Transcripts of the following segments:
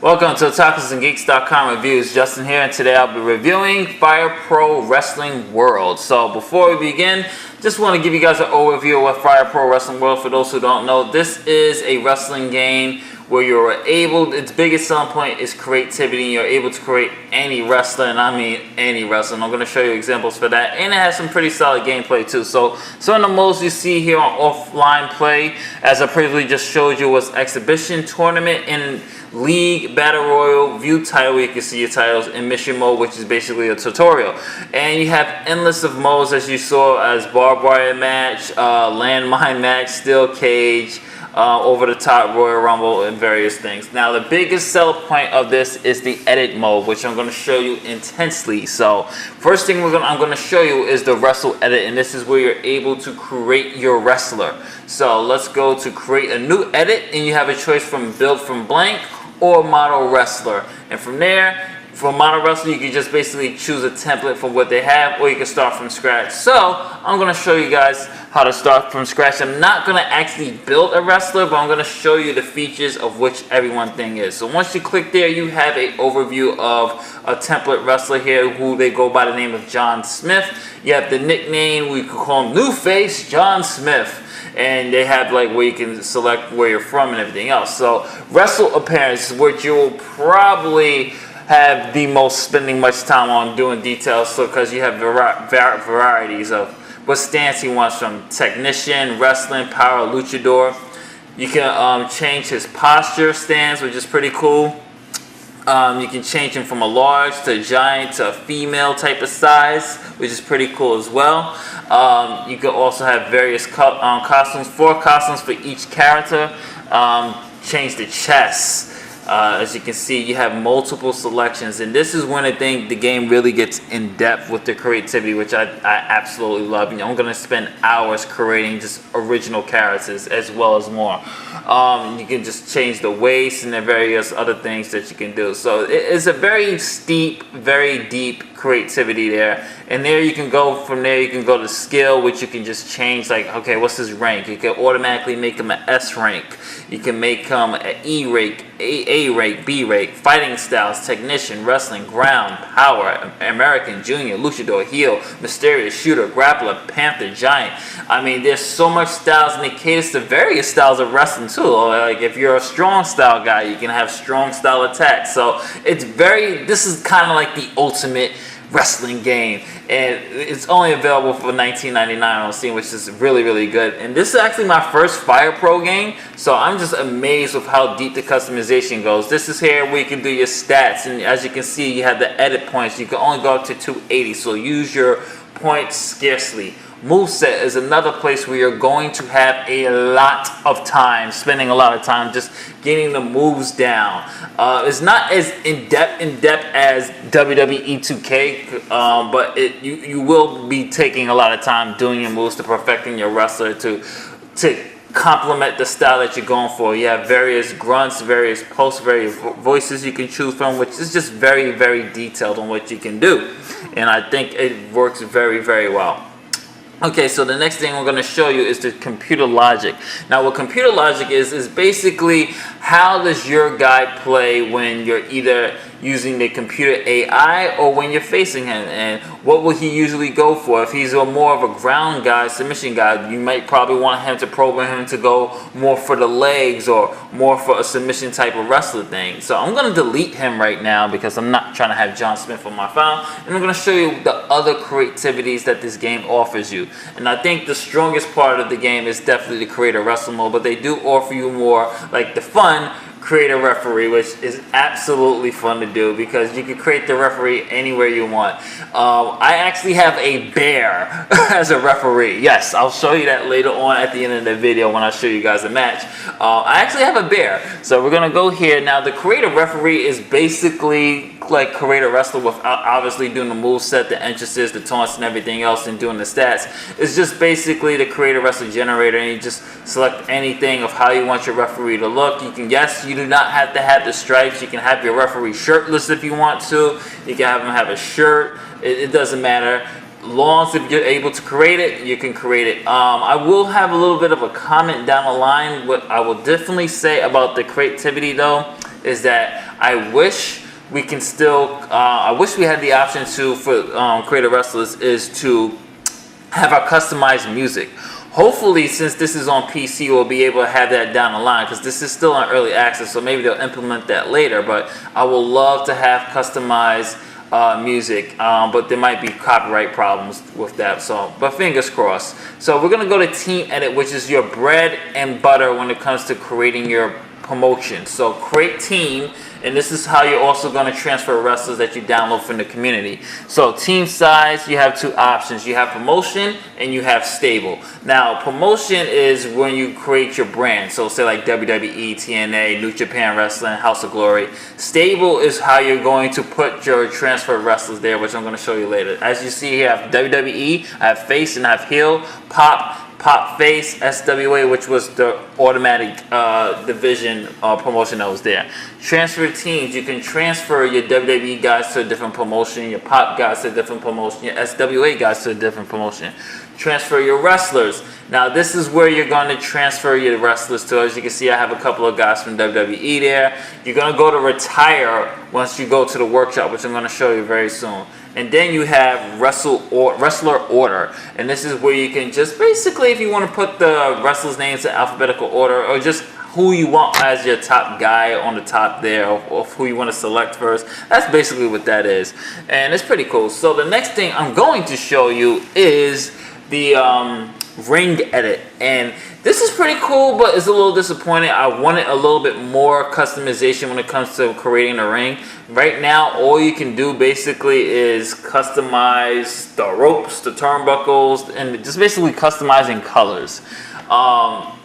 Welcome to OtakusandGeeks.com reviews. Justin here, and today I'll be reviewing Fire Pro Wrestling World. So before we begin, just want to give you guys an overview of what Fire Pro Wrestling World. For those who don't know, this is a wrestling game where you're able, its biggest selling point is creativity. You're able to create any wrestler, and I mean any wrestler. And I'm going to show you examples for that, and it has some pretty solid gameplay too. So some of the modes you see here on offline play, as I previously just showed you, was exhibition, tournament, and league, battle royal, view title, where you can see your titles, and mission mode, which is basically a tutorial. And you have endless of modes, as you saw, as barbed wire match, landmine match, steel cage, over the top Royal Rumble, and various things. Now the biggest sell point of this is the edit mode, which I'm going to show you intensely. So first thing I'm going to show you is the wrestle edit, and this is where you're able to create your wrestler. So let's go to create a new edit, and you have a choice from build from blank or model wrestler. And from there, for model wrestler, you can just basically choose a template for what they have, or you can start from scratch. So I'm going to show you guys how to start from scratch. I'm not going to actually build a wrestler, but I'm going to show you the features of which every one thing is. So once you click there, you have an overview of a template wrestler here, who they go by the name of John Smith. You have the nickname, we could call him New Face John Smith. And they have like where you can select where you're from and everything else. So wrestle appearance is what you will probably have the most spending much time on doing details, so because you have varieties of what stance he wants, from technician, wrestling, power, luchador. You can change his posture stance, which is pretty cool. You can change him from a large to a giant to a female type of size, which is pretty cool as well. You can also have various costumes, 4 costumes for each character. Change the chest. As you can see, you have multiple selections, and this is when I think the game really gets in depth with the creativity, which I absolutely love. You know, I'm going to spend hours creating just original characters as well as more. You can just change the waist and the various other things that you can do. So it's a very steep, very deep creativity there. And there you can go, from there you can go to skill, which you can just change, like, okay, what's his rank? You can automatically make him an S rank. You can make him an E rank, A rank, B rank. Fighting styles: technician, wrestling, ground, power, American, junior, luchador, heel, mysterious, shooter, grappler, panther, giant. I mean, there's so much styles, and it caters to various styles of wrestling too. Like if you're a strong style guy, you can have strong style attacks. So it's this is kind of like the ultimate wrestling game, and it's only available for $19.99 on Steam, which is really, really good. And this is actually my first Fire Pro game, so I'm just amazed with how deep the customization goes. This is here where you can do your stats, and as you can see, you have the edit points. You can only go up to 280, so use your points scarcely. Moveset is another place where you're going to have a lot of time, spending a lot of time just getting the moves down. It's not as in-depth as WWE 2K, but you will be taking a lot of time doing your moves, to perfecting your wrestler, to complement the style that you're going for. You have various grunts, various pulse, various voices you can choose from, which is just very, very detailed on what you can do. And I think it works very, very well. Okay, so the next thing we're going to show you is the computer logic. Now what computer logic is basically how does your guy play when you're either using the computer AI or when you're facing him, and what will he usually go for. If he's more of a ground guy, submission guy, you might probably want him to program him to go more for the legs or more for a submission type of wrestler thing. So I'm going to delete him right now because I'm not trying to have John Smith on my file, and I'm going to show you the other creativities that this game offers you. And I think the strongest part of the game is definitely the create a wrestler mode, but they do offer you more, like the fun create a referee, which is absolutely fun to do because you can create the referee anywhere you want. I actually have a bear as a referee. Yes, I'll show you that later on at the end of the video when I show you guys a match. I actually have a bear. So we're going to go here. Now the create a referee is basically like create a wrestler without obviously doing the moveset, the entrances, the taunts, and everything else, and doing the stats. It's just basically the create a wrestler generator, and you just select anything of how you want your referee to look. You can, yes, you do not have to have the stripes. You can have your referee shirtless if you want to. You can have him have a shirt. It doesn't matter. Long as if you're able to create it, you can create it. I will have a little bit of a comment down the line. What I will definitely say about the creativity though is that I wish we can still, I wish we had the option to, for creator wrestlers, is to have our customized music. Hopefully, since this is on PC, we'll be able to have that down the line, because this is still on early access, so maybe they'll implement that later. But I would love to have customized music, but there might be copyright problems with that. So, but fingers crossed. So we're gonna go to Team Edit, which is your bread and butter when it comes to creating your promotion. So create team, and this is how you're also going to transfer wrestlers that you download from the community. So team size, you have two options. You have promotion and you have stable. Now promotion is when you create your brand. So say like WWE, TNA, New Japan Wrestling, House of Glory. Stable is how you're going to put your transfer wrestlers there, which I'm going to show you later. As you see here, I have WWE, I have face, and I have heel, pop face, SWA, which was the automatic division promotion that was there. Transfer teams, you can transfer your WWE guys to a different promotion, your pop guys to a different promotion, your SWA guys to a different promotion. Transfer your wrestlers. Now this is where you're going to transfer your wrestlers to. As you can see, I have a couple of guys from WWE there. You're going to go to retire once you go to the workshop, which I'm going to show you very soon. And then you have wrestler order, and this is where you can just basically, if you want to put the wrestlers' names in alphabetical order, or just who you want as your top guy on the top there, or who you want to select first. That's basically what that is, and it's pretty cool. So the next thing I'm going to show you is the ring edit, and this is pretty cool, but it's a little disappointing. I wanted a little bit more customization when it comes to creating a ring. Right now, all you can do basically is customize the ropes, the turnbuckles, and just basically customizing colors.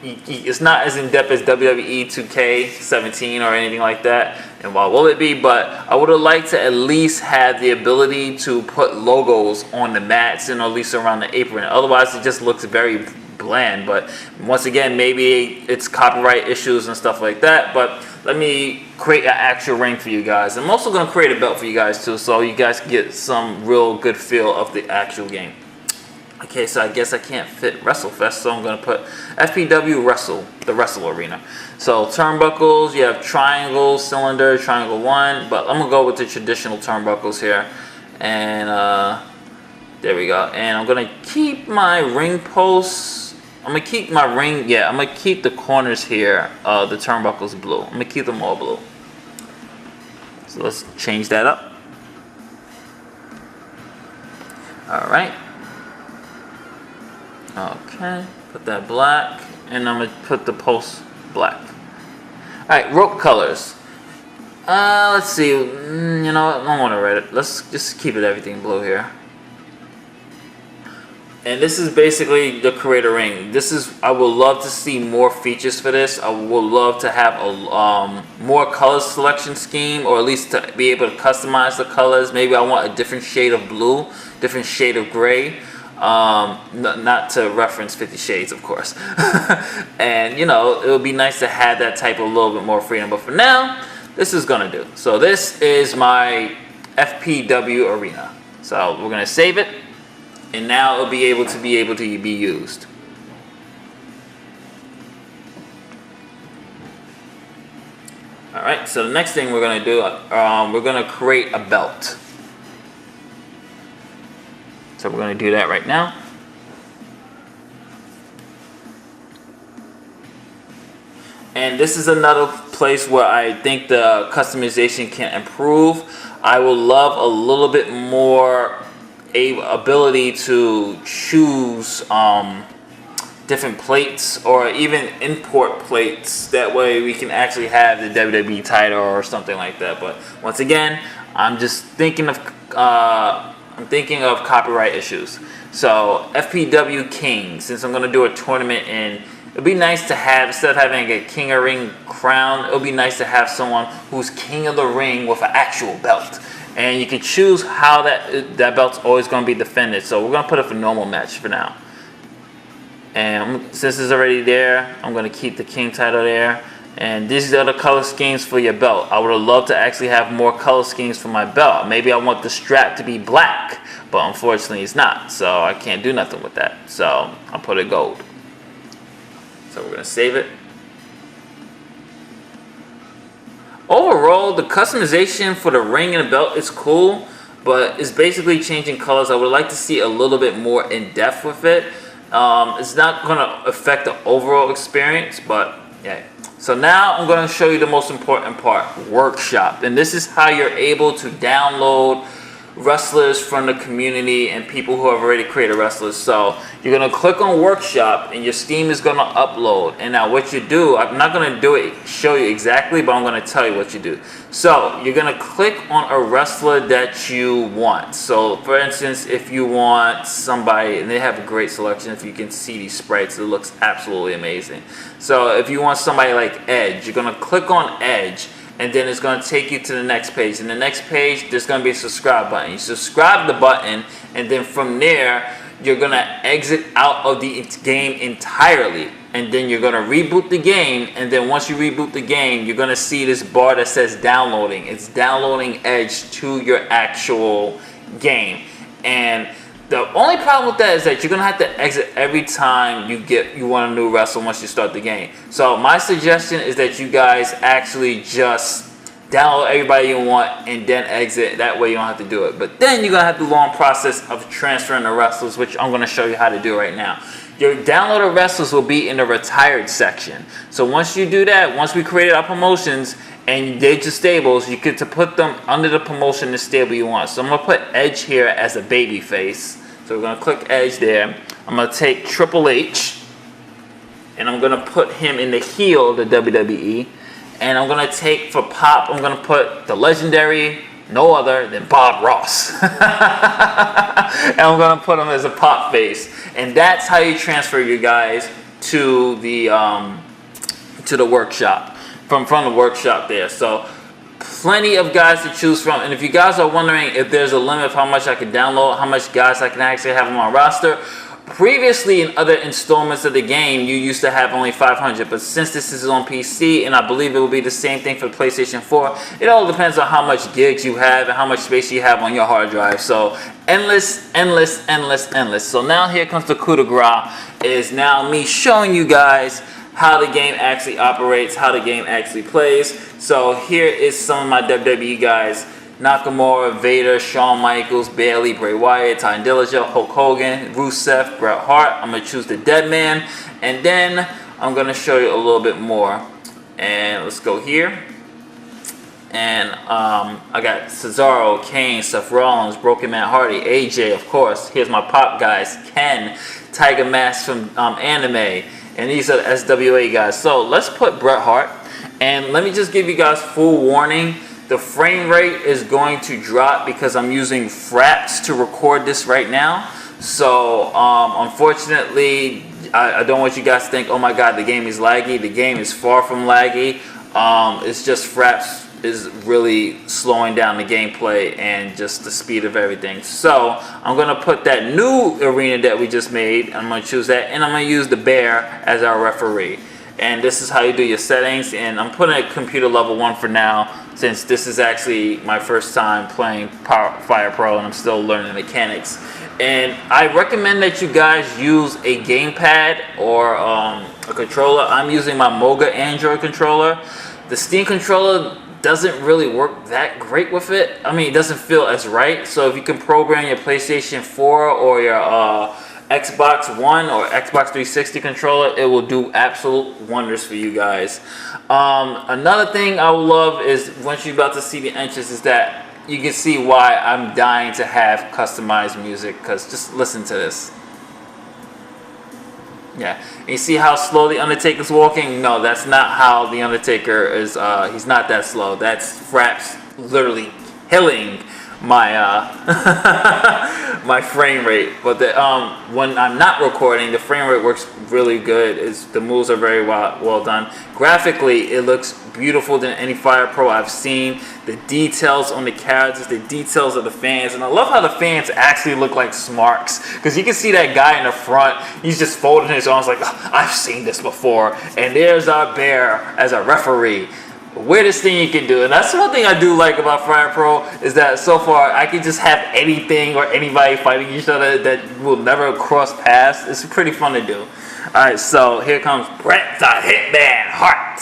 It's not as in-depth as WWE 2K17 or anything like that, and why will it be? But I would have liked to at least have the ability to put logos on the mats and at least around the apron. Otherwise, it just looks very bland. But once again, maybe it's copyright issues and stuff like that. But let me create an actual ring for you guys. I'm also going to create a belt for you guys too, so you guys can get some real good feel of the actual game. Okay, so I guess I can't fit WrestleFest, so I'm going to put FPW Wrestle, the Wrestle Arena. So turnbuckles, you have triangle, cylinder, triangle 1, but I'm going to go with the traditional turnbuckles here. And there we go. And I'm going to keep my ring posts. I'm going to keep my ring, I'm going to keep the corners here, the turnbuckles blue. I'm going to keep them all blue. So let's change that up. Alright. Okay, put that black, and I'm going to put the post black. Alright, rope colors. Let's see, you know what, I don't want to write it. Let's just keep it everything blue here. And this is basically the creator ring. This is, I would love to see more features for this. I would love to have a more color selection scheme, or at least to be able to customize the colors. Maybe I want a different shade of blue, different shade of gray. Not to reference 50 Shades, of course. And, you know, it would be nice to have that type of a little bit more freedom. But for now, this is going to do. So this is my FPW arena. So we're going to save it. And now it'll be able to be used. Alright, so the next thing we're going to do, we're going to create a belt. So we're going to do that right now. And this is another place where I think the customization can improve. I would love a little bit more ability to choose different plates, or even import plates. That way we can actually have the WWE title or something like that. But once again, I'm just thinking of copyright issues. So FPW King, since I'm going to do a tournament, and it'd be nice to have, instead of having a King of Ring crown, it would be nice to have someone who's King of the Ring with an actual belt. And you can choose how that belt's always going to be defended. So we're going to put it for normal match for now. And since it's already there, I'm going to keep the King title there. And these are the color schemes for your belt. I would have loved to actually have more color schemes for my belt. Maybe I want the strap to be black, but unfortunately it's not. So I can't do nothing with that. So I'll put it gold. So we're going to save it. Overall, the customization for the ring and the belt is cool, but it's basically changing colors. I would like to see a little bit more in depth with it. It's not going to affect the overall experience, but yeah. So now I'm going to show you the most important part, Workshop. And this is how you're able to download wrestlers from the community and people who have already created wrestlers. So you're going to click on Workshop and your Steam is going to upload. And now what you do, I'm not going to show you exactly, but I'm going to tell you what you do. So you're going to click on a wrestler that you want. So for instance, if you want somebody, and they have a great selection, if you can see these sprites, it looks absolutely amazing. So if you want somebody like Edge, you're going to click on Edge. And then it's going to take you to the next page. In the next page, there's going to be a subscribe button. You subscribe the button, and then from there, you're going to exit out of the game entirely. And then you're going to reboot the game, and then once you reboot the game, you're going to see this bar that says downloading. It's downloading Edge to your actual game. And the only problem with that is that you're going to have to exit every time you want a new wrestler once you start the game. So my suggestion is that you guys actually just download everybody you want and then exit. That way you don't have to do it. But then you're going to have the long process of transferring the wrestlers, which I'm going to show you how to do right now. Your downloaded wrestlers will be in the retired section. So once you do that, once we created our promotions, and they just stables, you get to put them under the promotion the stable you want. So I'm going to put Edge here as a baby face. So we're going to click Edge there. I'm going to take Triple H, and I'm going to put him in the heel of the WWE. And I'm going to take, for Pop, I'm going to put the legendary, no other than Bob Ross. And I'm going to put him as a Pop face. And that's how you transfer you guys to the workshop. From the workshop there. So plenty of guys to choose from. And if you guys are wondering if there's a limit of how much I can download, how much guys I can actually have on my roster, previously in other installments of the game you used to have only 500, but since this is on PC, and I believe it will be the same thing for the PlayStation 4, it all depends on how much gigs you have and how much space you have on your hard drive. So endless. So now here comes the coup de grace, is now me showing you guys how the game actually operates, how the game actually plays. So here is some of my WWE guys: Nakamura, Vader, Shawn Michaels, Bayley, Bray Wyatt, Ty Dillinger, Hulk Hogan, Rusev, Bret Hart. I'm going to choose the Dead Man, and then I'm going to show you a little bit more. And let's go here. And I got Cesaro, Kane, Seth Rollins, Broken Matt Hardy, AJ, of course. Here's my Pop guys: Ken, Tiger Mask from anime. And these are the SWA guys. So let's put Bret Hart. And let me just give you guys full warning. The frame rate is going to drop because I'm using Fraps to record this right now. So unfortunately, I don't want you guys to think, oh my god, the game is laggy. The game is far from laggy. It's just Fraps is really slowing down the gameplay and just the speed of everything. So I'm going to put that new arena that we just made. I'm going to choose that, and I'm going to use the bear as our referee. And this is how you do your settings. And I'm putting a computer level 1 for now, since this is actually my first time playing Fire Pro and I'm still learning the mechanics. And I recommend that you guys use a gamepad or a controller. I'm using my Moga Android controller. The Steam controller doesn't really work that great with it. I mean, it doesn't feel as right. So if you can program your PlayStation 4 or your Xbox One or Xbox 360 controller, it will do absolute wonders for you guys. Another thing I would love is, once you're about to see the entrance, is that you can see why I'm dying to have customized music, because just listen to this. Yeah, and you see how slow the Undertaker's walking? No, that's not how the Undertaker is. He's not that slow. That's Fraps literally killing my my frame rate. But when I'm not recording, the frame rate works really good. The moves are very well done. Graphically, it looks beautiful than any Fire Pro I've seen. The details on the characters, the details of the fans, and I love how the fans actually look like Smarks, because you can see that guy in the front, he's just folding his arms like, oh, I've seen this before. And there's our bear as a referee. Weirdest thing you can do. And that's one thing I do like about Fire Pro, is that so far I can just have anything or anybody fighting each other that will never cross paths. It's pretty fun to do. Alright, so here comes Bret the Hitman Hart.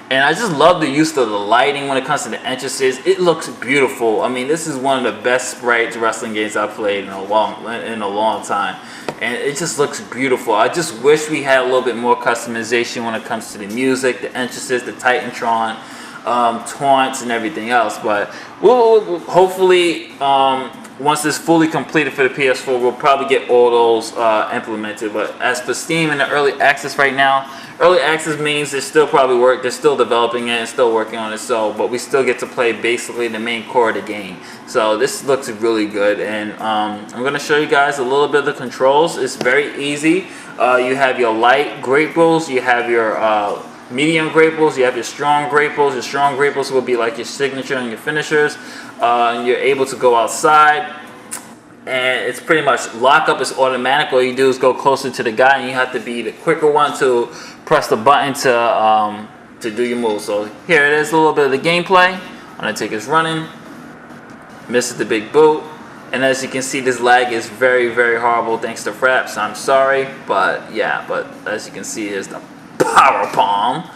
And I just love the use of the lighting when it comes to the entrances. It looks beautiful. I mean, this is one of the best sprites wrestling games I've played in a long time. And it just looks beautiful. I just wish we had a little bit more customization when it comes to the music, the entrances, the Titantron, taunts, and everything else. But we'll hopefully, once this is fully completed for the PS4, we'll probably get all those implemented. But as for Steam in the early access right now, early access means there's still probably work. They're still developing it and still working on it. So, but we still get to play basically the main core of the game. So this looks really good. And I'm going to show you guys a little bit of the controls. It's very easy. You have your light grapples. You have your medium grapples. You have your strong grapples. Your strong grapples will be like your signature and your finishers. You're able to go outside. And it's pretty much lockup is automatic. All you do is go closer to the guy, and you have to be the quicker one to press the button to do your move. So here it is, a little bit of the gameplay. Undertaker's running, misses the big boot, and as you can see, this lag is very, very horrible thanks to Fraps. I'm sorry, but yeah. But as you can see, here's the power palm.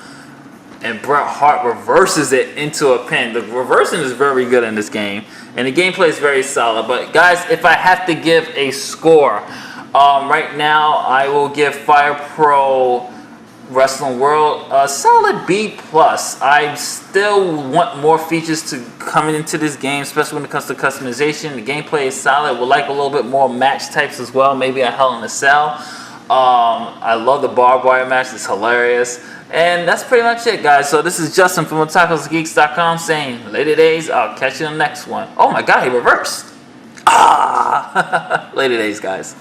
And Bret Hart reverses it into a pin. The reversing is very good in this game. And the gameplay is very solid. But guys, if I have to give a score, right now I will give Fire Pro Wrestling World a solid B+. I still want more features to come into this game, especially when it comes to customization. The gameplay is solid. Would like a little bit more match types as well. Maybe a Hell in a Cell. I love the barbed wire match. It's hilarious. And that's pretty much it, guys. So this is Justin from UntitledGeeks.com saying, later days, I'll catch you in the next one. Oh my God, he reversed. Later days, guys.